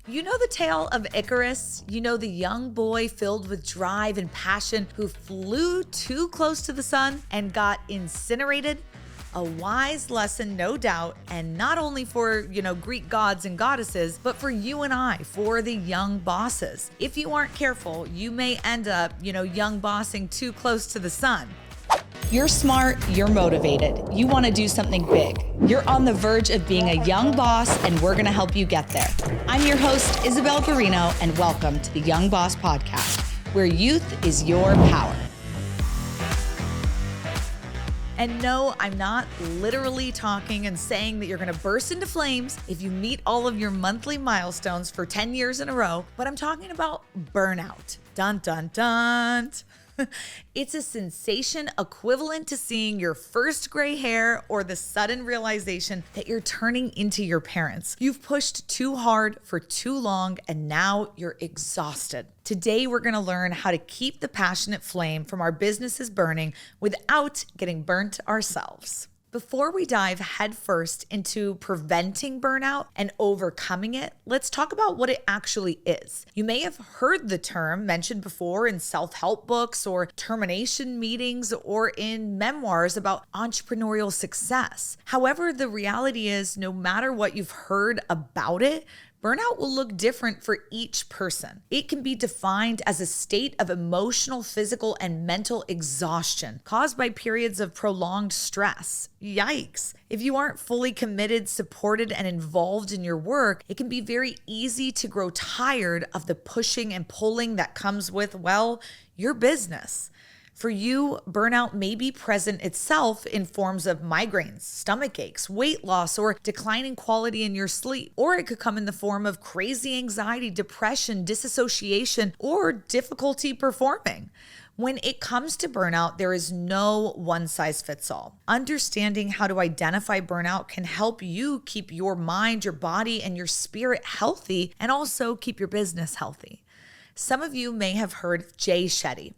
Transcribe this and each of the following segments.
You know the tale of Icarus? You know the young boy filled with drive and passion who flew too close to the sun and got incinerated? A wise lesson, no doubt, and not only for, Greek gods and goddesses, but for you and I, for the young bosses. If you aren't careful, you may end up, young bossing too close to the sun. You're smart, you're motivated, you want to do something big. You're on the verge of being a young boss, and we're going to help you get there. I'm your host, Isabel Garino, and welcome to the Young Boss Podcast, where youth is your power. And no, I'm not literally talking and saying that you're going to burst into flames if you meet all of your monthly milestones for 10 years in a row, but I'm talking about burnout. Dun, dun, dun. It's a sensation equivalent to seeing your first gray hair or the sudden realization that you're turning into your parents. You've pushed too hard for too long and now you're exhausted. Today, we're going to learn how to keep the passionate flame from our businesses burning without getting burnt ourselves. Before we dive headfirst into preventing burnout and overcoming it, let's talk about what it actually is. You may have heard the term mentioned before in self-help books or termination meetings or in memoirs about entrepreneurial success. However, the reality is no matter what you've heard about it, burnout will look different for each person. It can be defined as a state of emotional, physical, and mental exhaustion caused by periods of prolonged stress. Yikes. If you aren't fully committed, supported, and involved in your work, it can be very easy to grow tired of the pushing and pulling that comes with, your business. For you, burnout may be present itself in forms of migraines, stomach aches, weight loss, or declining quality in your sleep. Or it could come in the form of crazy anxiety, depression, disassociation, or difficulty performing. When it comes to burnout, there is no one size fits all. Understanding how to identify burnout can help you keep your mind, your body, and your spirit healthy, and also keep your business healthy. Some of you may have heard of Jay Shetty.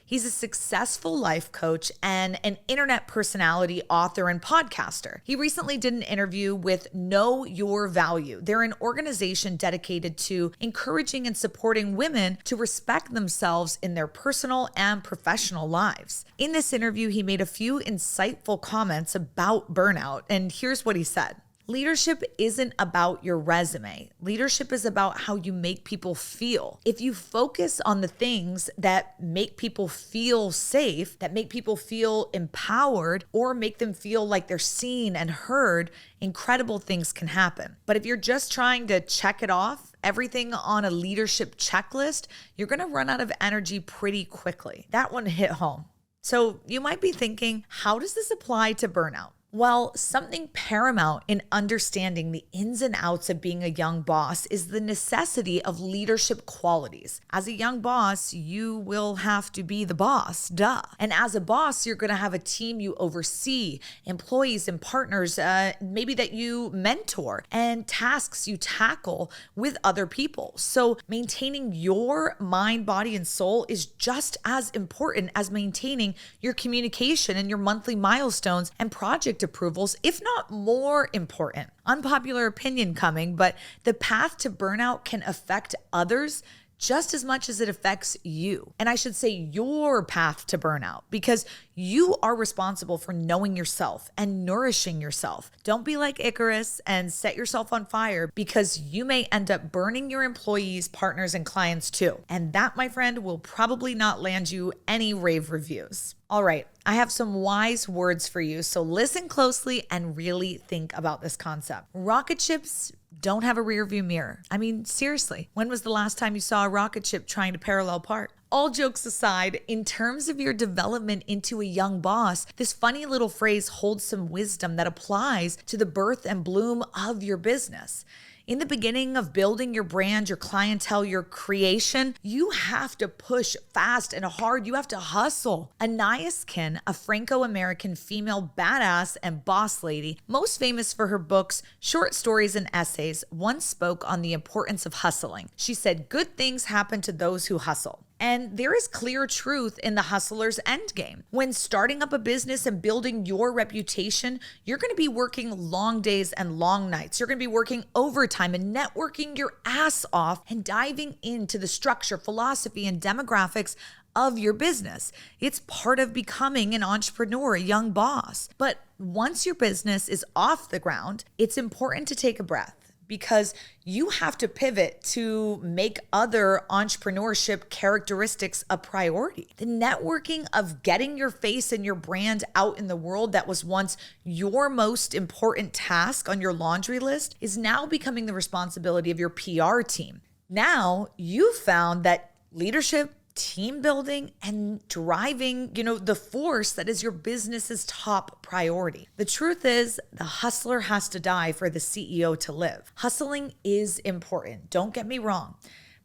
He's a successful life coach and an internet personality, author, and podcaster. He recently did an interview with Know Your Value. They're an organization dedicated to encouraging and supporting women to respect themselves in their personal and professional lives. In this interview, he made a few insightful comments about burnout, and here's what he said. Leadership isn't about your resume. Leadership is about how you make people feel. If you focus on the things that make people feel safe, that make people feel empowered, or make them feel like they're seen and heard, incredible things can happen. But if you're just trying to check it off, everything on a leadership checklist, you're going to run out of energy pretty quickly. That one hit home. So you might be thinking, how does this apply to burnout? Well, something paramount in understanding the ins and outs of being a young boss is the necessity of leadership qualities. As a young boss, you will have to be the boss, duh. And as a boss, you're going to have a team you oversee, employees and partners, maybe that you mentor, and tasks you tackle with other people. So maintaining your mind, body, and soul is just as important as maintaining your communication and your monthly milestones and project approvals, if not more important. Unpopular opinion coming, but the path to burnout can affect others just as much as it affects you. And I should say your path to burnout, because you are responsible for knowing yourself and nourishing yourself. Don't be like Icarus and set yourself on fire, because you may end up burning your employees, partners, and clients too. And that, my friend, will probably not land you any rave reviews. All right, I have some wise words for you, so listen closely and really think about this concept. Rocket ships don't have a rear view mirror. I mean, seriously, when was the last time you saw a rocket ship trying to parallel park? All jokes aside, in terms of your development into a young boss, this funny little phrase holds some wisdom that applies to the birth and bloom of your business. In the beginning of building your brand, your clientele, your creation, you have to push fast and hard. You have to hustle. Anaya Skin, a Franco-American female badass and boss lady, most famous for her books, short stories, and essays, once spoke on the importance of hustling. She said, "Good things happen to those who hustle." And there is clear truth in the hustler's endgame. When starting up a business and building your reputation, you're going to be working long days and long nights. You're going to be working overtime and networking your ass off and diving into the structure, philosophy, and demographics of your business. It's part of becoming an entrepreneur, a young boss. But once your business is off the ground, it's important to take a breath, because you have to pivot to make other entrepreneurship characteristics a priority. The networking of getting your face and your brand out in the world that was once your most important task on your laundry list is now becoming the responsibility of your PR team. Now you found that leadership, team building, and driving, the force that is your business's top priority. The truth is, the hustler has to die for the CEO to live. Hustling is important, don't get me wrong,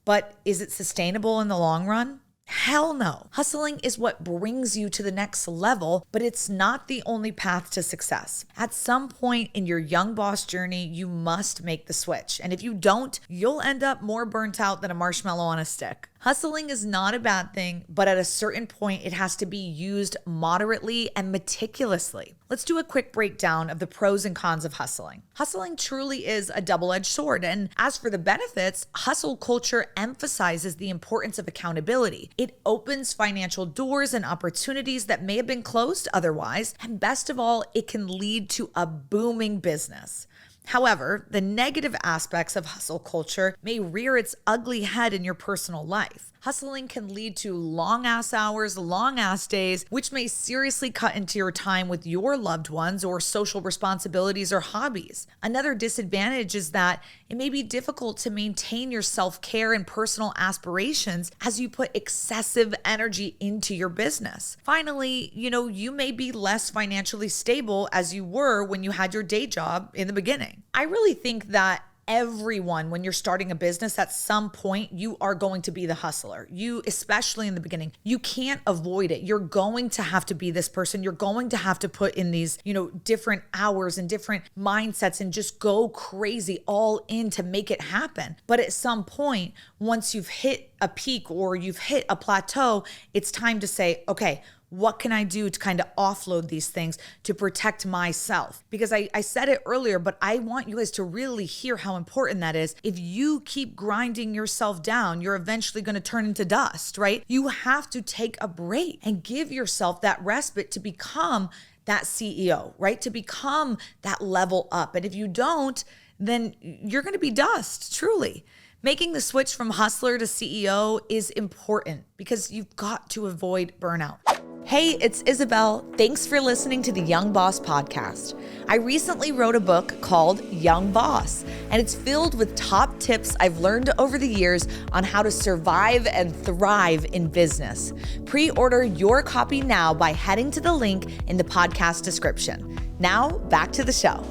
but is it sustainable in the long run? Hell no. Hustling is what brings you to the next level, but it's not the only path to success. At some point in your young boss journey, you must make the switch. And if you don't, you'll end up more burnt out than a marshmallow on a stick. Hustling is not a bad thing, but at a certain point, it has to be used moderately and meticulously. Let's do a quick breakdown of the pros and cons of hustling. Hustling truly is a double-edged sword. And as for the benefits, hustle culture emphasizes the importance of accountability. It opens financial doors and opportunities that may have been closed otherwise. And best of all, it can lead to a booming business. However, the negative aspects of hustle culture may rear its ugly head in your personal life. Hustling can lead to long ass hours, long ass days, which may seriously cut into your time with your loved ones or social responsibilities or hobbies. Another disadvantage is that it may be difficult to maintain your self-care and personal aspirations as you put excessive energy into your business. Finally, you may be less financially stable as you were when you had your day job in the beginning. I really think that everyone, when you're starting a business, at some point, you are going to be the hustler. You, especially in the beginning, you can't avoid it. You're going to have to be this person. You're going to have to put in these, different hours and different mindsets and just go crazy all in to make it happen. But at some point, once you've hit a peak or you've hit a plateau, it's time to say, okay, what can I do to kind of offload these things to protect myself? Because I said it earlier, but I want you guys to really hear how important that is. If you keep grinding yourself down, you're eventually going to turn into dust, right? You have to take a break and give yourself that respite to become that CEO, right? To become that level up. And if you don't, then you're going to be dust, truly. Making the switch from hustler to CEO is important because you've got to avoid burnout. Hey, it's Isabel. Thanks for listening to the Young Boss podcast. I recently wrote a book called Young Boss, and it's filled with top tips I've learned over the years on how to survive and thrive in business. Pre-order your copy now by heading to the link in the podcast description. Now, back to the show.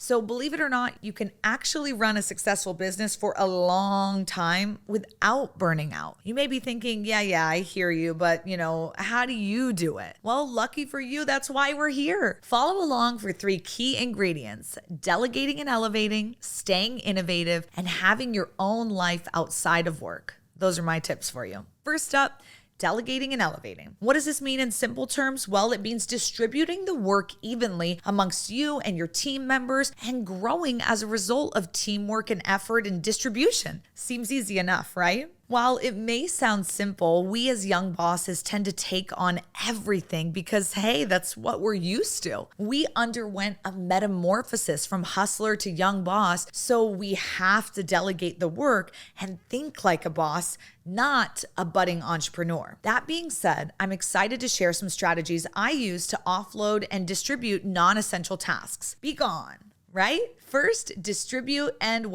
So believe it or not, you can actually run a successful business for a long time without burning out. You may be thinking, yeah, I hear you, but how do you do it? Well, lucky for you, that's why we're here. Follow along for 3 key ingredients: delegating and elevating, staying innovative, and having your own life outside of work. Those are my tips for you. First up, delegating and elevating. What does this mean in simple terms? Well, it means distributing the work evenly amongst you and your team members and growing as a result of teamwork and effort and distribution. Seems easy enough, right? While it may sound simple, we as young bosses tend to take on everything because, hey, that's what we're used to. We underwent a metamorphosis from hustler to young boss, so we have to delegate the work and think like a boss, not a budding entrepreneur. That being said, I'm excited to share some strategies I use to offload and distribute non-essential tasks. Be gone, right? First, distribute and,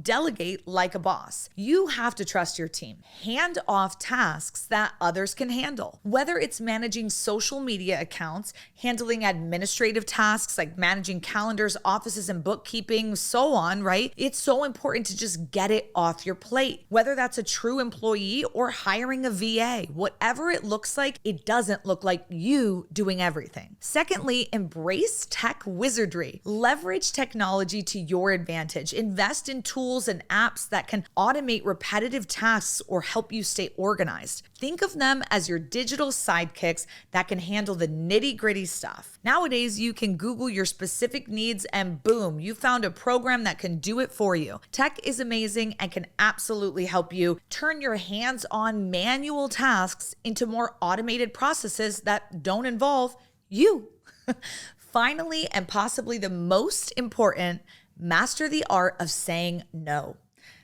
delegate like a boss. You have to trust your team. Hand off tasks that others can handle. Whether it's managing social media accounts, handling administrative tasks like managing calendars, offices, and bookkeeping, so on, right? It's so important to just get it off your plate. Whether that's a true employee or hiring a VA, whatever it looks like, it doesn't look like you doing everything. Secondly, embrace tech wizardry. Leverage technology to your advantage. Invest in tools and apps that can automate repetitive tasks or help you stay organized. Think of them as your digital sidekicks that can handle the nitty-gritty stuff. Nowadays, you can Google your specific needs and boom, you found a program that can do it for you. Tech is amazing and can absolutely help you turn your hands-on manual tasks into more automated processes that don't involve you. Finally, and possibly the most important, master the art of saying no.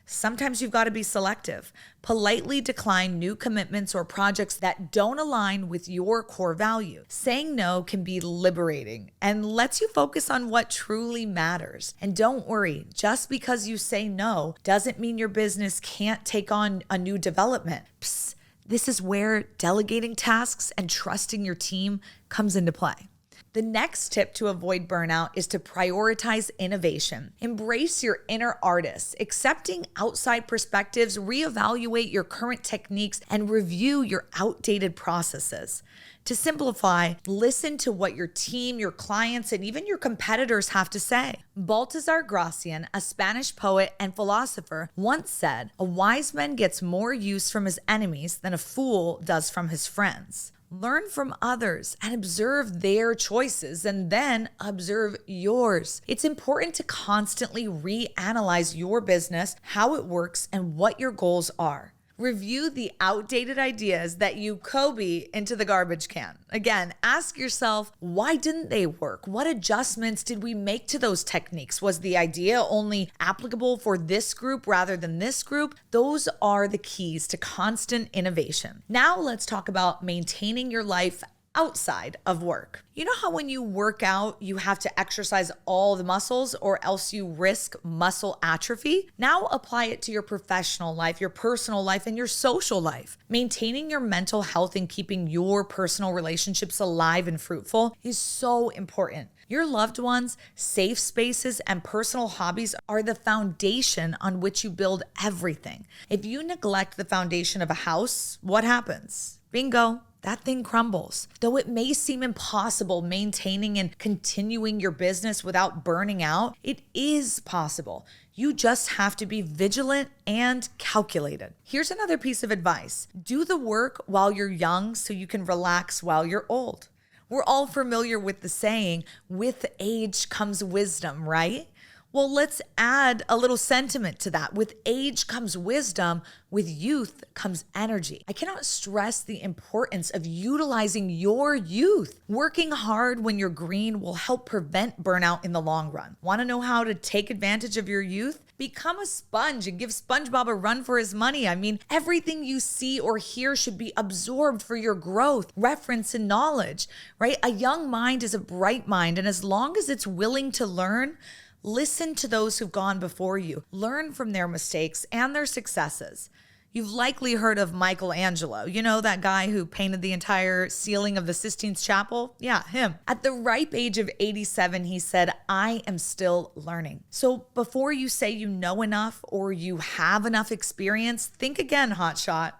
Sometimes you've got to be selective. Politely decline new commitments or projects that don't align with your core value. Saying no can be liberating and lets you focus on what truly matters. And don't worry, just because you say no doesn't mean your business can't take on a new development. Psst, this is where delegating tasks and trusting your team comes into play. The next tip to avoid burnout is to prioritize innovation. Embrace your inner artist, accepting outside perspectives, reevaluate your current techniques, and review your outdated processes. To simplify, listen to what your team, your clients, and even your competitors have to say. Baltasar Gracian, a Spanish poet and philosopher, once said, "A wise man gets more use from his enemies than a fool does from his friends." Learn from others and observe their choices and then observe yours. It's important to constantly reanalyze your business, how it works, and what your goals are. Review the outdated ideas that you Kobe into the garbage can. Again, ask yourself, why didn't they work? What adjustments did we make to those techniques? Was the idea only applicable for this group rather than this group? Those are the keys to constant innovation. Now let's talk about maintaining your life outside of work. You know how when you work out, you have to exercise all the muscles or else you risk muscle atrophy? Now apply it to your professional life, your personal life, and your social life. Maintaining your mental health and keeping your personal relationships alive and fruitful is so important. Your loved ones, safe spaces, and personal hobbies are the foundation on which you build everything. If you neglect the foundation of a house, what happens? Bingo. That thing crumbles. Though it may seem impossible maintaining and continuing your business without burning out, it is possible. You just have to be vigilant and calculated. Here's another piece of advice. Do the work while you're young so you can relax while you're old. We're all familiar with the saying, with age comes wisdom, right? Well, let's add a little sentiment to that. With age comes wisdom, with youth comes energy. I cannot stress the importance of utilizing your youth. Working hard when you're green will help prevent burnout in the long run. Want to know how to take advantage of your youth? Become a sponge and give SpongeBob a run for his money. I mean, everything you see or hear should be absorbed for your growth, reference, and knowledge, right? A young mind is a bright mind, and as long as it's willing to learn, listen to those who've gone before you. Learn from their mistakes and their successes. You've likely heard of Michelangelo. You know, that guy who painted the entire ceiling of the Sistine Chapel? Yeah, him. At the ripe age of 87, he said, "I am still learning." So before you say you know enough or you have enough experience, think again, hotshot.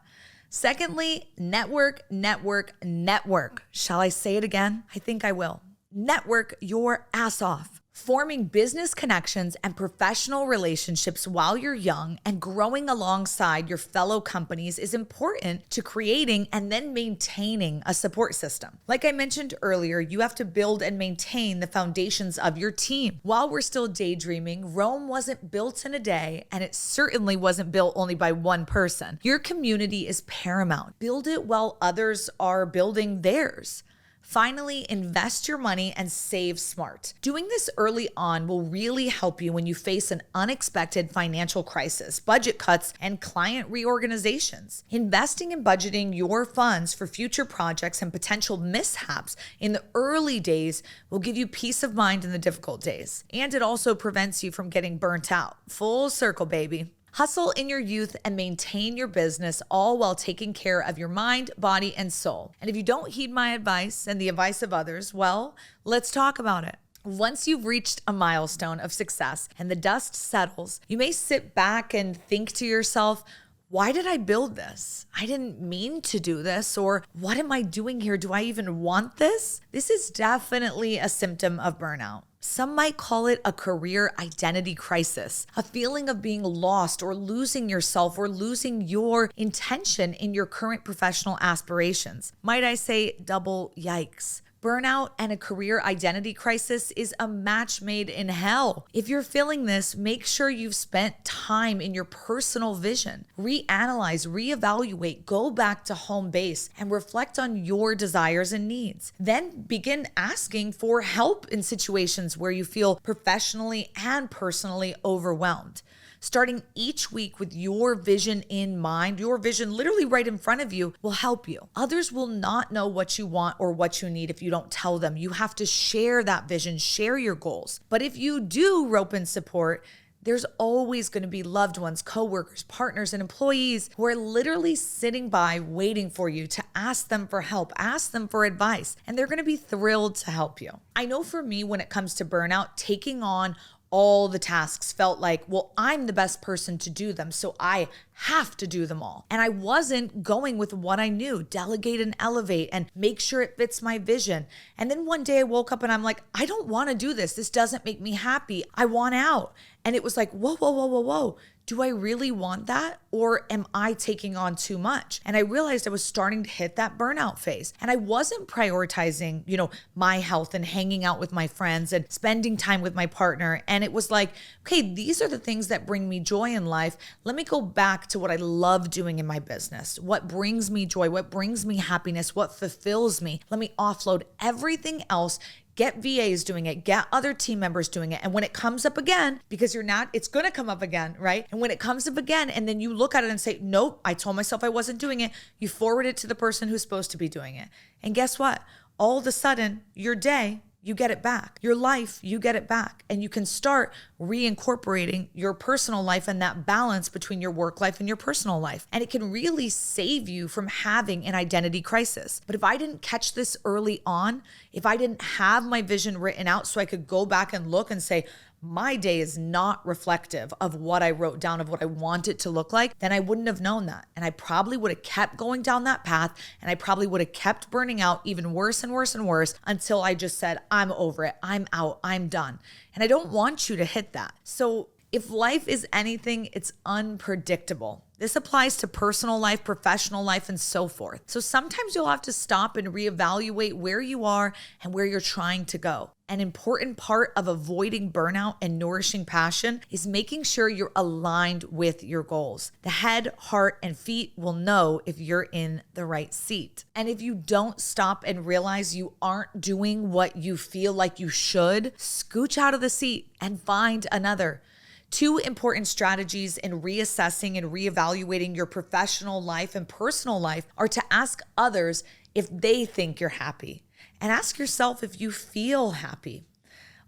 Secondly, network, network, network. Shall I say it again? I think I will. Network your ass off. Forming business connections and professional relationships while you're young and growing alongside your fellow companies is important to creating and then maintaining a support system. Like I mentioned earlier, you have to build and maintain the foundations of your team. While we're still daydreaming, Rome wasn't built in a day, and it certainly wasn't built only by one person. Your community is paramount. Build it while others are building theirs. Finally, invest your money and save smart. Doing this early on will really help you when you face an unexpected financial crisis, budget cuts, and client reorganizations. Investing and budgeting your funds for future projects and potential mishaps in the early days will give you peace of mind in the difficult days. And it also prevents you from getting burnt out. Full circle, baby. Hustle in your youth and maintain your business, all while taking care of your mind, body, and soul. And if you don't heed my advice and the advice of others, well, let's talk about it. Once you've reached a milestone of success and the dust settles, you may sit back and think to yourself, why did I build this? I didn't mean to do this. Or what am I doing here? Do I even want this? This is definitely a symptom of burnout. Some might call it a career identity crisis, a feeling of being lost or losing yourself or losing your intention in your current professional aspirations. Might I say double yikes? Burnout and a career identity crisis is a match made in hell. If you're feeling this, make sure you've spent time in your personal vision. Reanalyze, reevaluate, go back to home base and reflect on your desires and needs. Then begin asking for help in situations where you feel professionally and personally overwhelmed. Starting each week with your vision in mind, your vision literally right in front of you, will help you. Others will not know what you want or what you need if you don't tell them. You have to share that vision, share your goals. But if you do rope in support, there's always going to be loved ones, coworkers, partners, and employees who are literally sitting by waiting for you to ask them for help, ask them for advice, and they're going to be thrilled to help you. I know for me, when it comes to burnout, taking on all the tasks felt like, well, I'm the best person to do them, so I have to do them all. And I wasn't going with what I knew, delegate and elevate and make sure it fits my vision. And then one day I woke up and I'm like, I don't want to do this. This doesn't make me happy. I want out. And it was like, whoa, whoa, whoa, whoa, whoa. Do I really want that? Or am I taking on too much? And I realized I was starting to hit that burnout phase. And I wasn't prioritizing, my health and hanging out with my friends and spending time with my partner. And it was like, okay, these are the things that bring me joy in life. Let me go back to what I love doing in my business. What brings me joy? What brings me happiness? What fulfills me? Let me offload everything else. Get VAs doing it, get other team members doing it. And when it comes up again, because it's going to come up again, right? And when it comes up again, and then you look at it and say, nope, I told myself I wasn't doing it. You forward it to the person who's supposed to be doing it. And guess what? All of a sudden, your day, you get it back. Your life, you get it back. And you can start reincorporating your personal life and that balance between your work life and your personal life. And it can really save you from having an identity crisis. But if I didn't catch this early on, if I didn't have my vision written out so I could go back and look and say, my day is not reflective of what I wrote down, of what I want it to look like, then I wouldn't have known that. And I probably would have kept going down that path, and I probably would have kept burning out even worse and worse and worse until I just said, I'm over it, I'm out, I'm done. And I don't want you to hit that. So if life is anything, it's unpredictable. This applies to personal life, professional life, and so forth. So sometimes you'll have to stop and reevaluate where you are and where you're trying to go. An important part of avoiding burnout and nourishing passion is making sure you're aligned with your goals. The head, heart, and feet will know if you're in the right seat. And if you don't stop and realize you aren't doing what you feel like you should, scooch out of the seat and find another. 2 important strategies in reassessing and reevaluating your professional life and personal life are to ask others if they think you're happy, and ask yourself if you feel happy.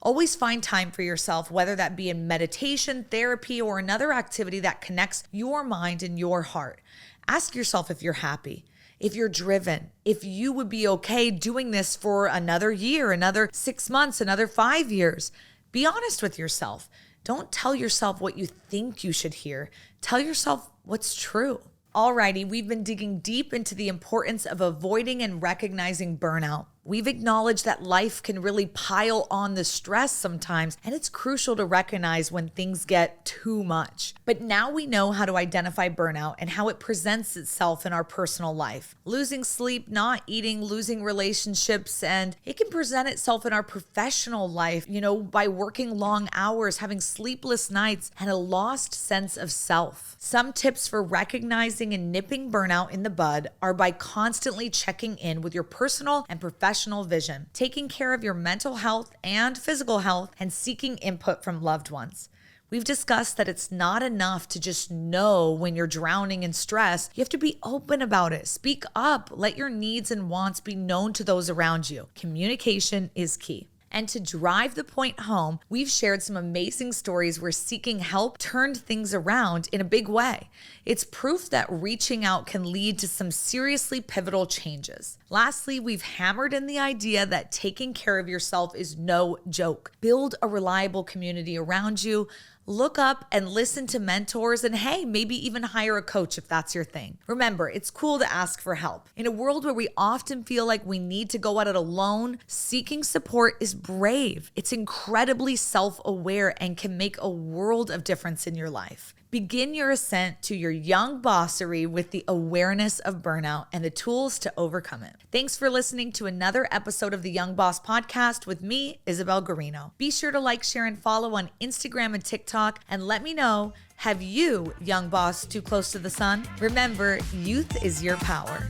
Always find time for yourself, whether that be in meditation, therapy, or another activity that connects your mind and your heart. Ask yourself if you're happy, if you're driven, if you would be okay doing this for another year, another 6 months, another 5 years. Be honest with yourself. Don't tell yourself what you think you should hear. Tell yourself what's true. Alrighty, we've been digging deep into the importance of avoiding and recognizing burnout. We've acknowledged that life can really pile on the stress sometimes, and it's crucial to recognize when things get too much. But now we know how to identify burnout and how it presents itself in our personal life. Losing sleep, not eating, losing relationships, and it can present itself in our professional life, by working long hours, having sleepless nights, and a lost sense of self. Some tips for recognizing and nipping burnout in the bud are by constantly checking in with your personal and professional vision, taking care of your mental health and physical health, and seeking input from loved ones. We've discussed that it's not enough to just know when you're drowning in stress. You have to be open about it. Speak up. Let your needs and wants be known to those around you. Communication is key. And to drive the point home, we've shared some amazing stories where seeking help turned things around in a big way. It's proof that reaching out can lead to some seriously pivotal changes. Lastly, we've hammered in the idea that taking care of yourself is no joke. Build a reliable community around you. Look up and listen to mentors, and hey, maybe even hire a coach if that's your thing. Remember, it's cool to ask for help. In a world where we often feel like we need to go at it alone, seeking support is brave. It's incredibly self-aware and can make a world of difference in your life. Begin your ascent to your young bossery with the awareness of burnout and the tools to overcome it. Thanks for listening to another episode of the Young Boss Podcast with me, Isabel Guarino. Be sure to like, share, and follow on Instagram and TikTok, and let me know, have you, young boss, too close to the sun? Remember, youth is your power.